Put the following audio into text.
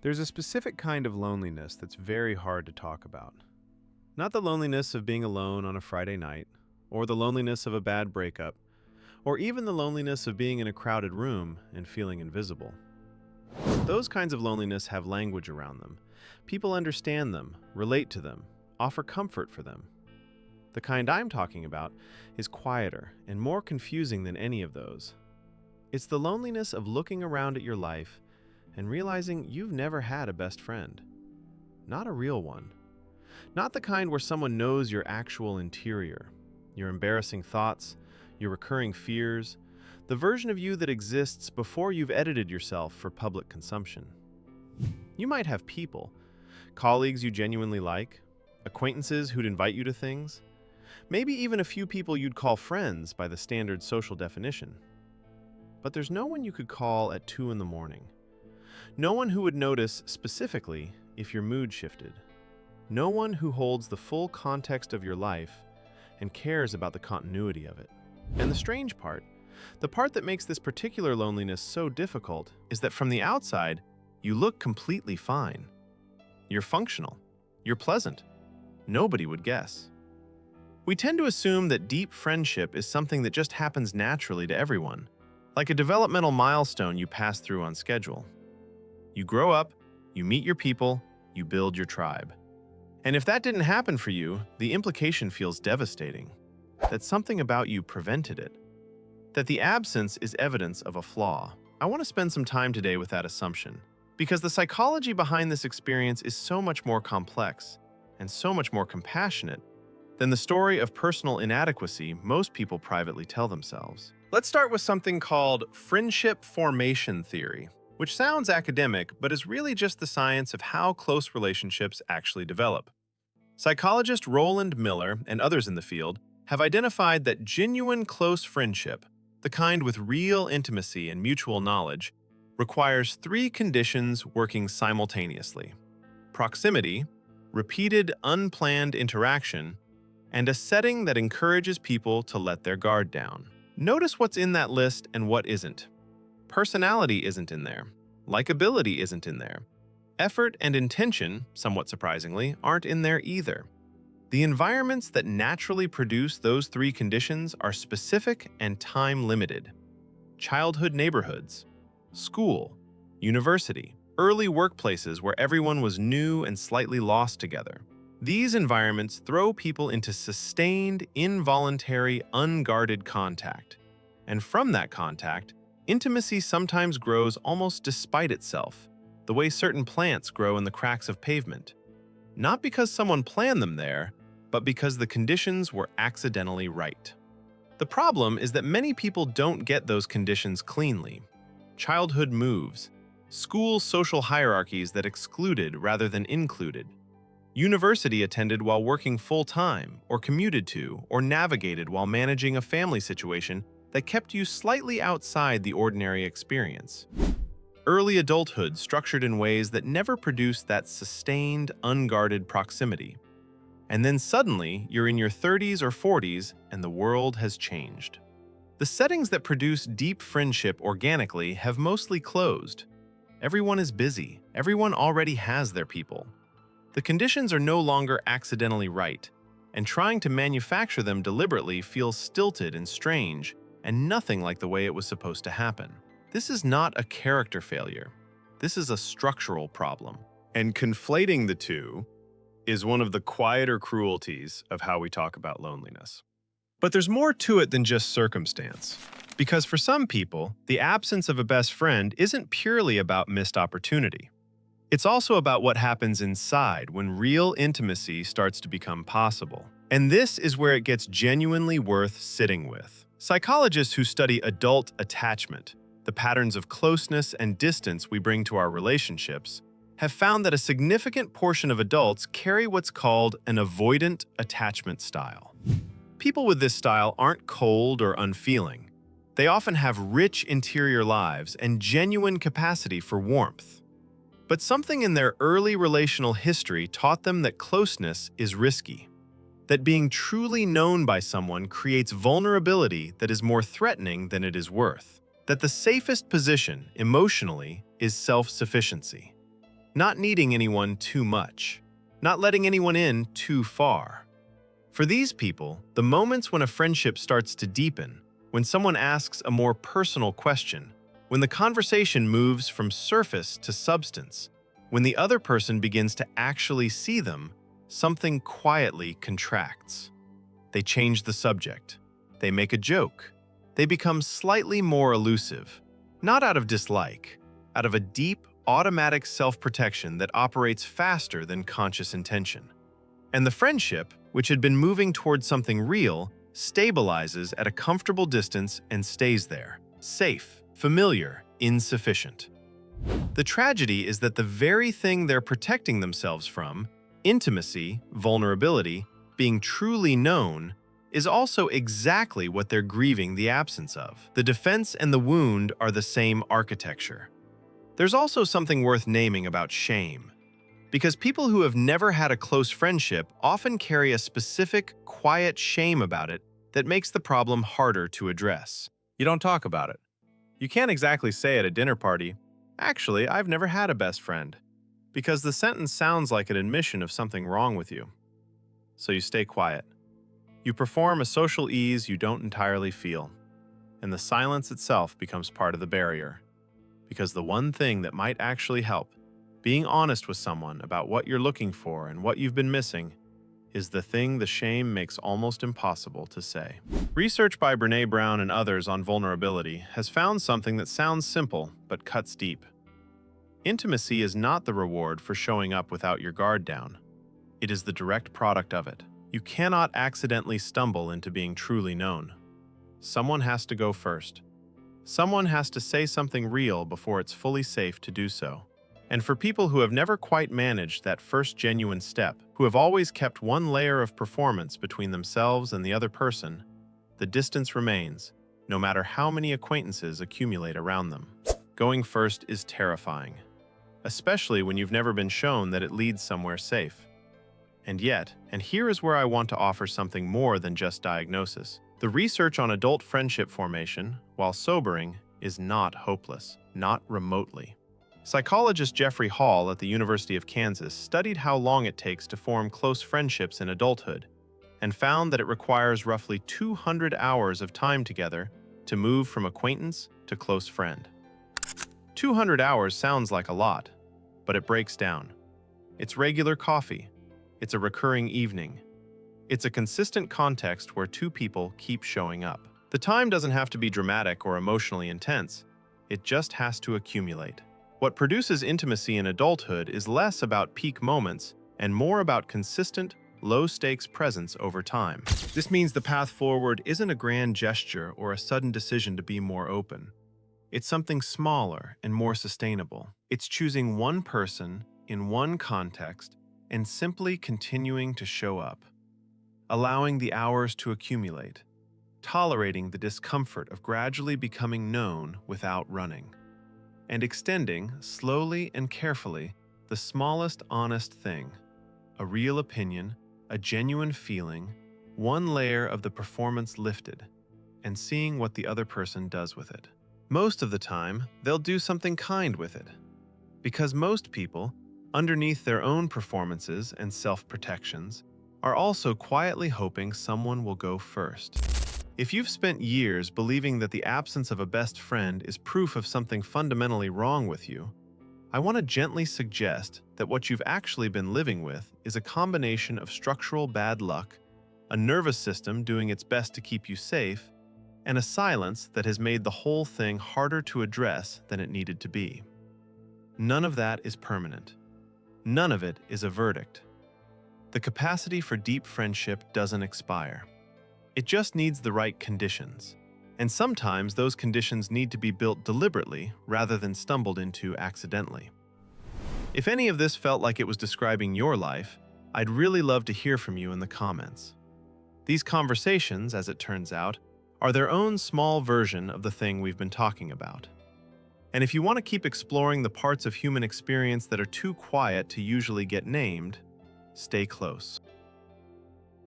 There's a specific kind of loneliness that's very hard to talk about. Not the loneliness of being alone on a Friday night, or the loneliness of a bad breakup, or even the loneliness of being in a crowded room and feeling invisible. Those kinds of loneliness have language around them. People understand them, relate to them, offer comfort for them. The kind I'm talking about is quieter and more confusing than any of those. It's the loneliness of looking around at your life and realizing you've never had a best friend. Not a real one. Not the kind where someone knows your actual interior, your embarrassing thoughts, your recurring fears, the version of you that exists before you've edited yourself for public consumption. You might have people, colleagues you genuinely like, acquaintances who'd invite you to things, maybe even a few people you'd call friends by the standard social definition. But there's no one you could call at 2 in the morning. No one who would notice specifically if your mood shifted. No one who holds the full context of your life and cares about the continuity of it. And the strange part, the part that makes this particular loneliness so difficult, is that from the outside, you look completely fine. You're functional. You're pleasant. Nobody would guess. We tend to assume that deep friendship is something that just happens naturally to everyone, like a developmental milestone you pass through on schedule. You grow up, you meet your people, you build your tribe. And if that didn't happen for you, the implication feels devastating. That something about you prevented it. That the absence is evidence of a flaw. I want to spend some time today with that assumption, because the psychology behind this experience is so much more complex and so much more compassionate than the story of personal inadequacy most people privately tell themselves. Let's start with something called friendship formation theory, which sounds academic but is really just the science of how close relationships actually develop. Psychologist Roland Miller and others in the field have identified that genuine close friendship, the kind with real intimacy and mutual knowledge, requires 3 conditions working simultaneously: proximity, repeated unplanned interaction, and a setting that encourages people to let their guard down. Notice what's in that list and what isn't. Personality isn't in there. Likability isn't in there. Effort and intention, somewhat surprisingly, aren't in there either. The environments that naturally produce those 3 conditions are specific and time-limited. Childhood neighborhoods, school, university, early workplaces where everyone was new and slightly lost together. These environments throw people into sustained, involuntary, unguarded contact. And from that contact, intimacy sometimes grows almost despite itself, the way certain plants grow in the cracks of pavement. Not because someone planned them there, but because the conditions were accidentally right. The problem is that many people don't get those conditions cleanly. Childhood moves, school social hierarchies that excluded rather than included, university attended while working full-time, or commuted to, or navigated while managing a family situation that kept you slightly outside the ordinary experience. Early adulthood structured in ways that never produced that sustained, unguarded proximity. And then suddenly, you're in your 30s or 40s, and the world has changed. The settings that produce deep friendship organically have mostly closed. Everyone is busy. Everyone already has their people. The conditions are no longer accidentally right, and trying to manufacture them deliberately feels stilted and strange, and nothing like the way it was supposed to happen. This is not a character failure. This is a structural problem. And conflating the two is one of the quieter cruelties of how we talk about loneliness. But there's more to it than just circumstance. Because for some people, the absence of a best friend isn't purely about missed opportunity. It's also about what happens inside when real intimacy starts to become possible. And this is where it gets genuinely worth sitting with. Psychologists who study adult attachment, the patterns of closeness and distance we bring to our relationships, have found that a significant portion of adults carry what's called an avoidant attachment style. People with this style aren't cold or unfeeling. They often have rich interior lives and genuine capacity for warmth. But something in their early relational history taught them that closeness is risky, that being truly known by someone creates vulnerability that is more threatening than it is worth, that the safest position, emotionally, is self-sufficiency. not needing anyone too much, not letting anyone in too far. For these people, the moments when a friendship starts to deepen, when someone asks a more personal question, when the conversation moves from surface to substance, when the other person begins to actually see them, something quietly contracts. They change the subject. They make a joke. They become slightly more elusive, not out of dislike, out of a deep, automatic self-protection that operates faster than conscious intention. And the friendship, which had been moving towards something real, stabilizes at a comfortable distance and stays there, safe, familiar, insufficient. The tragedy is that the very thing they're protecting themselves from, intimacy, vulnerability, being truly known, is also exactly what they're grieving the absence of. The defense and the wound are the same architecture. There's also something worth naming about shame, because people who have never had a close friendship often carry a specific, quiet shame about it that makes the problem harder to address. You don't talk about it. You can't exactly say at a dinner party, "Actually, I've never had a best friend," because the sentence sounds like an admission of something wrong with you. So you stay quiet. You perform a social ease you don't entirely feel, and the silence itself becomes part of the barrier. Because the one thing that might actually help, being honest with someone about what you're looking for and what you've been missing, is the thing the shame makes almost impossible to say. Research by Brené Brown and others on vulnerability has found something that sounds simple but cuts deep. Intimacy is not the reward for showing up without your guard down. It is the direct product of it. You cannot accidentally stumble into being truly known. Someone has to go first. Someone has to say something real before it's fully safe to do so. And for people who have never quite managed that first genuine step, who have always kept one layer of performance between themselves and the other person, the distance remains, no matter how many acquaintances accumulate around them. Going first is terrifying, especially when you've never been shown that it leads somewhere safe. And yet, and here is where I want to offer something more than just diagnosis, the research on adult friendship formation, while sobering, is not hopeless, not remotely. Psychologist Jeffrey Hall at the University of Kansas studied how long it takes to form close friendships in adulthood, and found that it requires roughly 200 hours of time together to move from acquaintance to close friend. 200 hours sounds like a lot, but it breaks down. It's regular coffee. It's a recurring evening. It's a consistent context where two people keep showing up. The time doesn't have to be dramatic or emotionally intense. It just has to accumulate. What produces intimacy in adulthood is less about peak moments and more about consistent, low-stakes presence over time. This means the path forward isn't a grand gesture or a sudden decision to be more open. It's something smaller and more sustainable. It's choosing one person in one context and simply continuing to show up, allowing the hours to accumulate, tolerating the discomfort of gradually becoming known without running, and extending, slowly and carefully, the smallest honest thing, a real opinion, a genuine feeling, one layer of the performance lifted, and seeing what the other person does with it. Most of the time, they'll do something kind with it, because most people, underneath their own performances and self-protections, are also quietly hoping someone will go first. If you've spent years believing that the absence of a best friend is proof of something fundamentally wrong with you, I want to gently suggest that what you've actually been living with is a combination of structural bad luck, a nervous system doing its best to keep you safe, and a silence that has made the whole thing harder to address than it needed to be. None of that is permanent. None of it is a verdict. The capacity for deep friendship doesn't expire. It just needs the right conditions. And sometimes those conditions need to be built deliberately rather than stumbled into accidentally. If any of this felt like it was describing your life, I'd really love to hear from you in the comments. These conversations, as it turns out, are their own small version of the thing we've been talking about. And if you want to keep exploring the parts of human experience that are too quiet to usually get named, stay close.